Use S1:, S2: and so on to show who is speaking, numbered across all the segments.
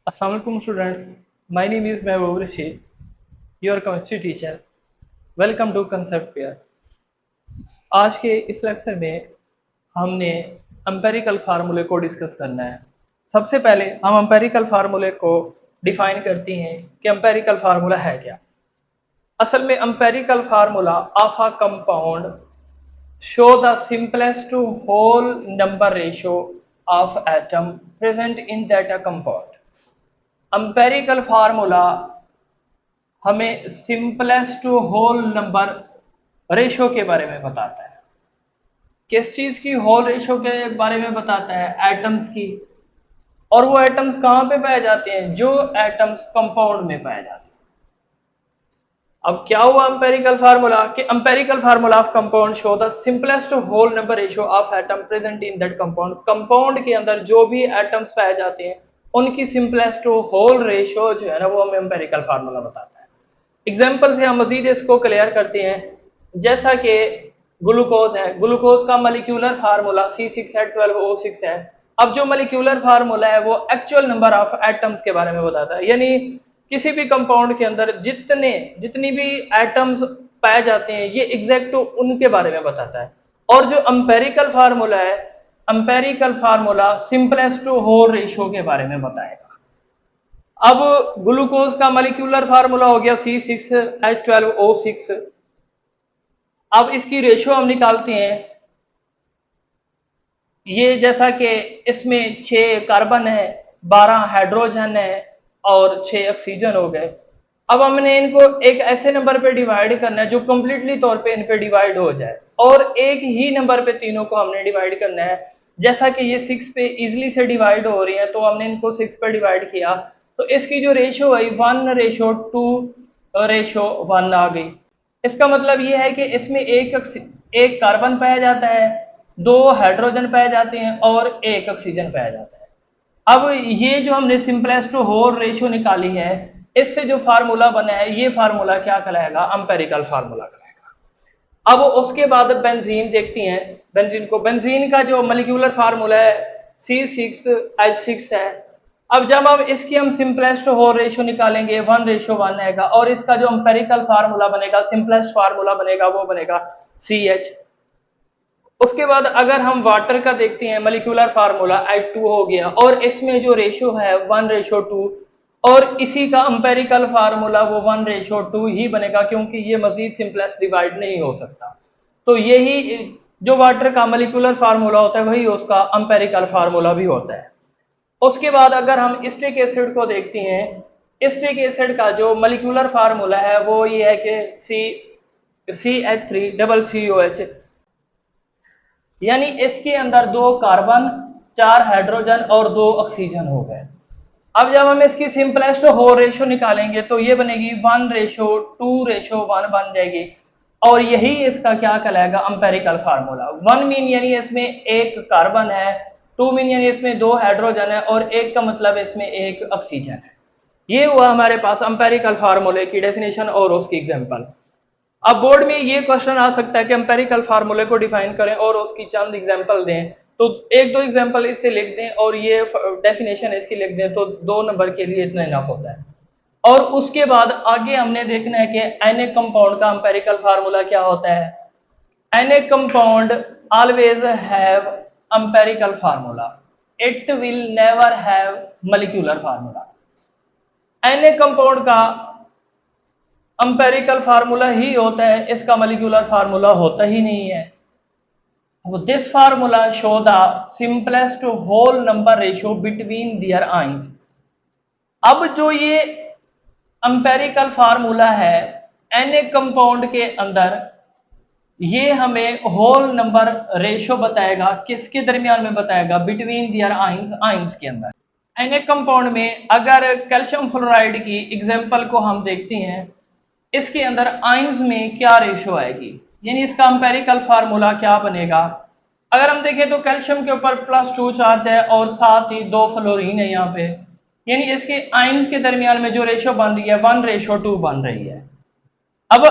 S1: Assalamualaikum students, my name is Mehboob Rashid, your chemistry teacher. Welcome to Concept Pair. आज के इस lecture में हमने एम्पेरिकल फार्मूले को डिस्कस करना है। सबसे पहले हम एम्पेरिकल फार्मूले को डिफाइन करते हैं कि एम्पेरिकल फार्मूला है क्या। असल में empirical formula of a compound show the simplest whole number ratio of atom present in that compound. Empirical formula हमें सिंपलेस्ट होल नंबर रेशो के बारे में बताता है। किस चीज की? होल रेशो के बारे में बताता है, एटम्स की। और वो एटम्स कहाँ पे पाए जाते हैं? जो एटम्स कंपाउंड में पाए जाते हैं। अब क्या हुआ एम्पेरिकल फार्मूला कि empirical formula of compound show the simplest whole number ratio of atom present in that compound. Compound के अंदर जो भी एटम्स पाए जाते हैं उनकी सिंपलेस्ट होल रेशियो जो है ना, वो हमें एम्पेरिकल फार्मूला बताता है। एग्जाम्पल से हम मजीद इसको क्लियर करते हैं। जैसा कि ग्लूकोज है, ग्लूकोज का मलिक्यूलर फार्मूला C6H12O6 है। अब जो मलिक्यूलर फार्मूला है वो एक्चुअल नंबर ऑफ एटम्स के बारे में बताता है, यानी किसी भी कंपाउंड के अंदर जितनी भी एटम्स पाए जाते हैं ये एग्जैक्ट उनके बारे में बताता है। और जो एम्पेरिकल फार्मूला है, empirical formula simplest whole ratio के बारे में बताएगा। अब ग्लूकोज का मॉलिक्यूलर फार्मूला हो गया C6H12O6। अब इसकी रेशियो हम निकालते हैं। ये जैसा कि इसमें 6 कार्बन है, 12 हाइड्रोजन है और 6 ऑक्सीजन हो गए। अब हमने इनको एक ऐसे नंबर पे डिवाइड करना है जो कंप्लीटली तौर पे इन पे डिवाइड हो जाए, और एक ही नंबर पे तीनों को हमने डिवाइड करना है। जैसा कि ये 6 पे इजिली से डिवाइड हो रही है तो हमने इनको 6 पे डिवाइड किया, तो इसकी जो रेशियो आई 1:2:1 आ गई। इसका मतलब ये है कि इसमें एक कार्बन पाया जाता है, 2 हाइड्रोजन पाए जाते हैं और 1 ऑक्सीजन पाया जाता है। अब ये जो हमने सिंपलेस्ट होल रेशियो निकाली है, इससे जो फार्मूला बना है ये फार्मूला क्या कहलाएगा? एम्पेरिकल फार्मूला कहलाएगा। अब उसके बाद बेंजीन देखती हैं। बेंजीन का जो मॉलिक्यूलर फार्मूला है C6H6 है। अब जब हम सिंपलेस्ट होल रेशियो निकालेंगे 1:1 आएगा, और इसका जो एम्पेरिकल फार्मूला बनेगा, सिंपलेस्ट फार्मूला बनेगा, वो बनेगा CH। उसके बाद अगर हम वाटर का देखते हैं, मॉलिक्यूलर फार्मूला H2 हो गया, और इसमें जो रेशियो है 1:2, और इसी का एम्पेरिकल फार्मूला वो 1:2 ही बनेगा, क्योंकि ये मजीद सिंपलेस्ट डिवाइड नहीं हो सकता। तो यही जो वाटर का मॉलिक्यूलर फार्मूला होता है वही उसका एम्पेरिकल फार्मूला भी होता है। उसके बाद अगर हम स्टिक एसिड को देखते हैं, स्टिक एसिड का जो मॉलिक्यूलर फार्मूला है वो ये है कि CH3COH, यानी इसके अंदर 2 कार्बन, 4 हाइड्रोजन और 2 ऑक्सीजन हो गए। अब जब हम इसकी सिंपलेस्ट होल रेशियो निकालेंगे तो ये बनेगी 1:2:1 बन जाएगी, और यही इसका क्या कहलाएगा? Empirical formula. 1 मीन यानी इसमें 1 कार्बन है, 2 मीन यानी इसमें 2 हाइड्रोजन है, और 1 का मतलब इसमें 1 ऑक्सीजन है। ये हुआ हमारे पास एम्पेरिकल फार्मूले की डेफिनेशन और उसकी एग्जांपल। अब बोर्ड में ये क्वेश्चन आ सकता है कि एम्पेरिकल फार्मूले को डिफाइन करें और उसकी चंद एग्जांपल दें, तो एक दो एग्जांपल इससे लिख दें और ये डेफिनेशन इसकी लिख दें, तो 2 नंबर के लिए इतना इनफ होता है। और उसके बाद आगे हमने देखना है कि एन कंपाउंड का एम्पेरिकल फार्मूला क्या होता है। An compound always have empirical formula, it will never have molecular formula. An compound का एम्पेरिकल फार्मूला ही होता है, इसका मॉलिक्यूलर फार्मूला होता ही नहीं है। This formula show the simplest whole number ratio between their ions. अब जो ये एम्पेरिकल फार्मूला है एन कंपाउंड के अंदर, ये हमें होल नंबर रेशियो बताएगा। किसके दरमियान में बताएगा? बिटवीन दियर आइंस, आइंस के अंदर। एन कंपाउंड में अगर कैल्शियम फ्लोराइड की एग्जांपल को हम देखते हैं, इसके अंदर आइंस में क्या रेशियो आएगी, यानी इसका एम्पेरिकल फार्मूला क्या बनेगा। अगर हम देखें तो कैल्शियम के ऊपर +2 चार्ज है और साथ ही 2 फ्लोरीन है यहाँ पे, यानी इसके आइंस के दरमियान में जो रेशियो बन रही है 1:2 बन रही है। अब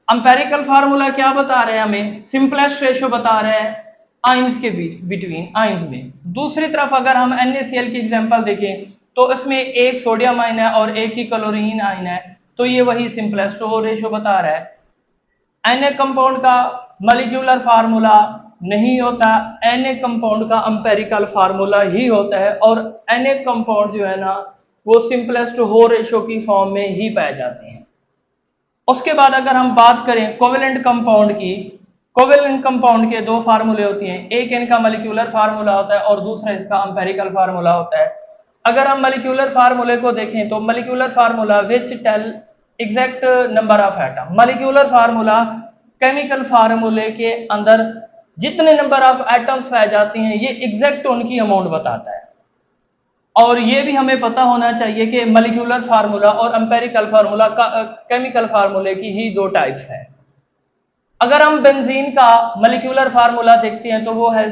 S1: एम्पेरिकल फार्मूला क्या बता रहे हैं? हमें सिंपलेस्ट रेशियो बता रहे हैं आइंस के बिटवीन आइंस में। दूसरी तरफ अगर हम NaCl की एग्जांपल देखें, तो इसमें एक सोडियम आयन है और एक ही क्लोरीन आयन है, तो ये वही सिंपलेस्ट रेशो बता रहा है। Na कंपाउंड का मॉलिक्यूलर फार्मूला नहीं होता, Na कंपाउंड का एम्पिरिकल फार्मूला ही होता है, और Na कंपाउंड जो है ना वो सिंपलेस्ट हो रेशो की फॉर्म में ही पाए जाते हैं। उसके बाद अगर हम बात करें कोवेलेंट कंपाउंड की, कोवेलेंट कंपाउंड के दो फार्मूले होती हैं, एक इनका मॉलिक्यूलर फार्मूला होता है और दूसरा इसका एम्पिरिकल फार्मूला होता है। अगर हम मॉलिक्यूलर फार्मूले को देखें तो molecular formula which tell exact number of atom, molecular formula chemical फार्मूले के अंदर जितने नंबर ऑफ एटम्स पाए जाते हैं ये एग्जैक्ट उनकी अमाउंट बताता है। और ये भी हमें पता होना चाहिए कि मॉलिक्यूलर फार्मूला और एम्पिरिकल फार्मूला का केमिकल फार्मूले की ही दो टाइप्स हैं। अगर हम बेंजीन का मॉलिक्यूलर फार्मूला देखते हैं तो वो है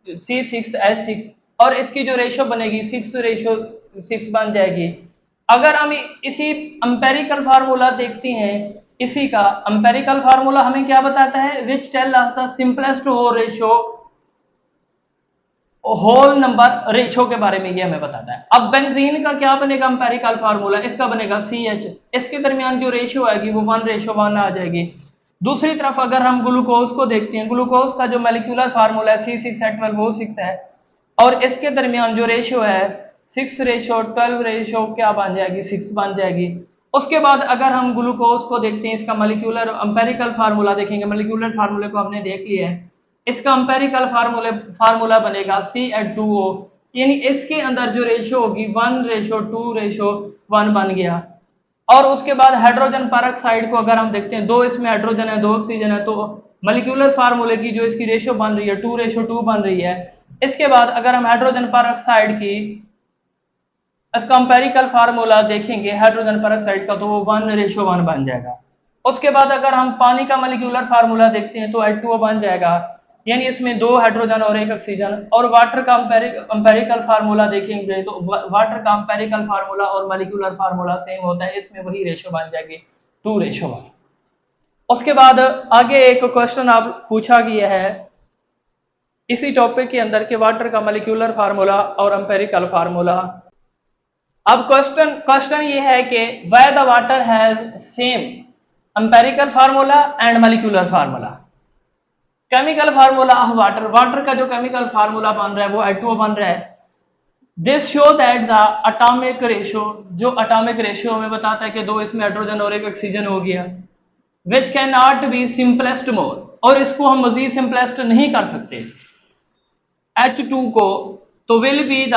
S1: C6H6 और इसकी जो रेशो बनेगी 6:6 बन जाएगी। अगर हम इसी एम्पिरिकल फार्मूला देखते हैं, इसी का एम्पिरिकल फार्मूला हमें क्या बताता है, which tell us the simplest whole ratio whole number ratio के बारे में ये हमें बताता है। अब बेंजीन का क्या बनेगा एम्पिरिकल फार्मूला, इसका बनेगा CH, इसके दरमियान जो रेशो आएगी वो 1:1 आ जाएगी। दूसरी तरफ अगर हम ग्लूकोज को देखते हैं, ग्लूकोज का जो मॉलिक्यूलर फार्मूला है C6H12O6 है और इसके दरमियान जो रेशो है 6:12 क्या बन जाएगी, 6 बन जाएगी। उसके बाद अगर हम ग्लूकोज को देखते हैं, इसका मॉलिक्यूलर एम्पिरिकल फार्मूला देखेंगे, मॉलिक्यूलर फार्मूले को हमने देख लिया है, इसका एम्पिरिकल फार्मूला बनेगा CH2O, यानी इसके अंदर जो रेशो होगी 1:2:1 बन गया। और उसके बाद हाइड्रोजन पेरोक्साइड को अगर हम देखते हैं, दो इसमें हाइड्रोजन है दो ऑक्सीजन है, तो मॉलिक्यूलर फार्मूले की जो इसकी रेशो बन रही है 2:2 बन रही है। इसके बाद अगर हम हाइड्रोजन पेरोक्साइड की इसका एम्पिरिकल फार्मूला देखेंगे हाइड्रोजन पेरोक्साइड का, तो वो 1:1 बन जाएगा। उसके बाद अगर हम पानी का मॉलिक्यूलर फार्मूला देखते हैं तो H2O बन जाएगा, यानी इसमें 2 हाइड्रोजन और 1 ऑक्सीजन। और वाटर का एम्पिरिकल फार्मूला देखेंगे तो वाटर का एम्पिरिकल फार्मूला और मॉलिक्यूलर फार्मूला सेम होता है, इसमें वही रेशो बन जाएगी 2:1। उसके बाद आगे एक क्वेश्चन आप पूछा गया है इसी टॉपिक के अंदर के वाटर का मॉलिक्यूलर फार्मूला और एम्पिरिकल फार्मूला। अब क्वेश्चन ये है कि why the water has same empirical formula and molecular formula. Chemical formula of water, water का जो केमिकल फार्मूला बन रहा है वो H2O बन रहा है। This show that the atomic ratio, जो एटॉमिक रेशियो हमें बताता है कि 2 इसमें हाइड्रोजन और 1 ऑक्सीजन हो गया, which can not be simplest more, और इसको हम मजीद सिंपलेस्ट नहीं कर सकते H2 को, तो will be the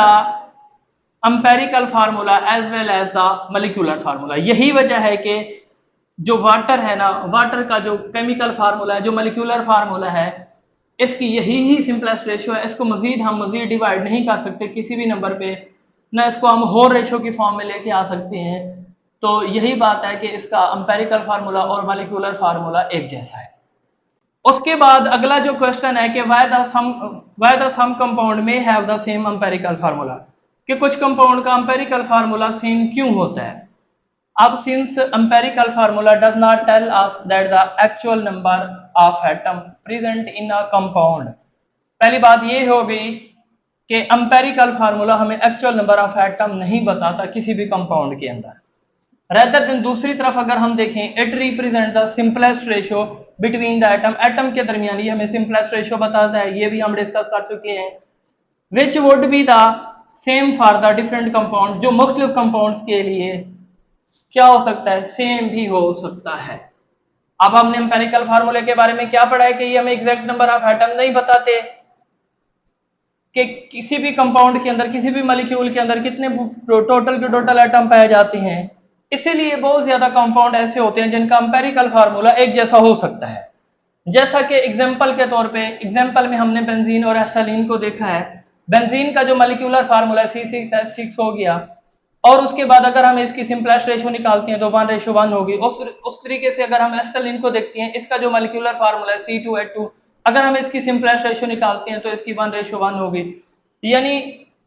S1: empirical formula as well as the molecular formula. यही वजह है कि जो वाटर है ना, वाटर का जो केमिकल फार्मूला है, जो मॉलिक्यूलर फार्मूला है, इसकी यही ही सिंपलेस्ट रेशियो है। इसको हम मजीद डिवाइड नहीं कर सकते किसी भी नंबर पे, ना इसको हम होल रेशियो की फॉर्म में लेके आ सकते हैं। तो यही बात है कि इसका एम्पिरिकल फार्मूला और मॉलिक्यूलर फार्मूला एक जैसा है। उसके बाद अगला जो क्वेश्चन है कि व्हाई द सम कंपाउंड में have the same empirical formula, कि कुछ कंपाउंड का एम्पिरिकल फार्मूला सेम क्यों होता है। अब since empirical formula does not tell us that the actual number of atom present in a compound, पहली बात ये हो गई कि एम्पिरिकल फार्मूला हमें एक्चुअल नंबर ऑफ एटम नहीं बताता किसी भी कंपाउंड के अंदर। रेदर देन दूसरी तरफ अगर हम देखें, it represent the simplest ratio between the atom, atom के दरमियान ये हमें सिंपलेस्ट रेशियो बताता है, ये भी हम डिस्कस कर चुके हैं। Which would be the same for the different compound, जो मुख्तलिफ कंपाउंड्स के लिए क्या हो सकता है, सेम भी हो सकता है। अब हमने एम्पिरिकल फार्मूले के बारे में क्या पढ़ा है कि ये हमें एग्जैक्ट नंबर ऑफ एटम नहीं बताते कि किसी भी कंपाउंड के अंदर, किसी भी मॉलिक्यूल के अंदर कितने टोटल एटम पाए जाते हैं। इसीलिए बहुत ज्यादा कंपाउंड ऐसे होते हैं जिनका एम्पिरिकल फार्मूला एक जैसा हो सकता है। जैसा कि एग्जांपल के तौर पे, एग्जांपल में हमने बेंजीन और एसिटालीन को देखा है। बेंजीन का जो मॉलिक्यूलर फार्मूला C6H6 हो गया, और उसके बाद अगर हम इसकी सिंपलेस्ट रेशो निकालते हैं तो 1:1 होगी। उस तरीके से अगर हम एसिटालीन को देखते हैं, इसका जो मॉलिक्यूलर फार्मूला है C2H2, अगर हम इसकी सिंपलेस्ट रेशो निकालते हैं तो इसकी 1:1 होगी। यानी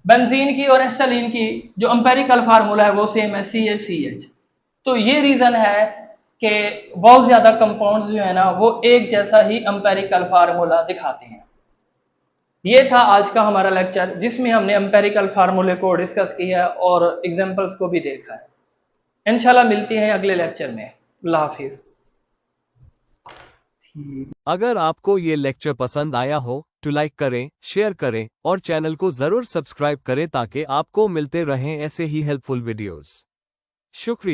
S1: बेंजीन की और एसिटालीन की जो एम्पिरिकल फार्मूला है वो सेम है, CH। तो ये रीजन है कि बहुत ज्यादा कंपाउंड्स जो है ना वो एक जैसा ही एम्पिरिकल फार्मूला दिखाते हैं। ये था आज का हमारा लेक्चर, जिसमें हमने एम्पेरिकल फार्मूले को डिस्कस किया है और एग्जांपल्स को भी देखा है। इंशाल्लाह मिलते हैं अगले लेक्चर में। अल्लाह हाफिज़।
S2: अगर आपको ये लेक्चर पसंद आया हो तो लाइक करें, शेयर करें और चैनल को जरूर सब्सक्राइब करें ताकि आपको मिलते रहें ऐसे ही हेल्पफुल वीडियोस। शुक्रिया।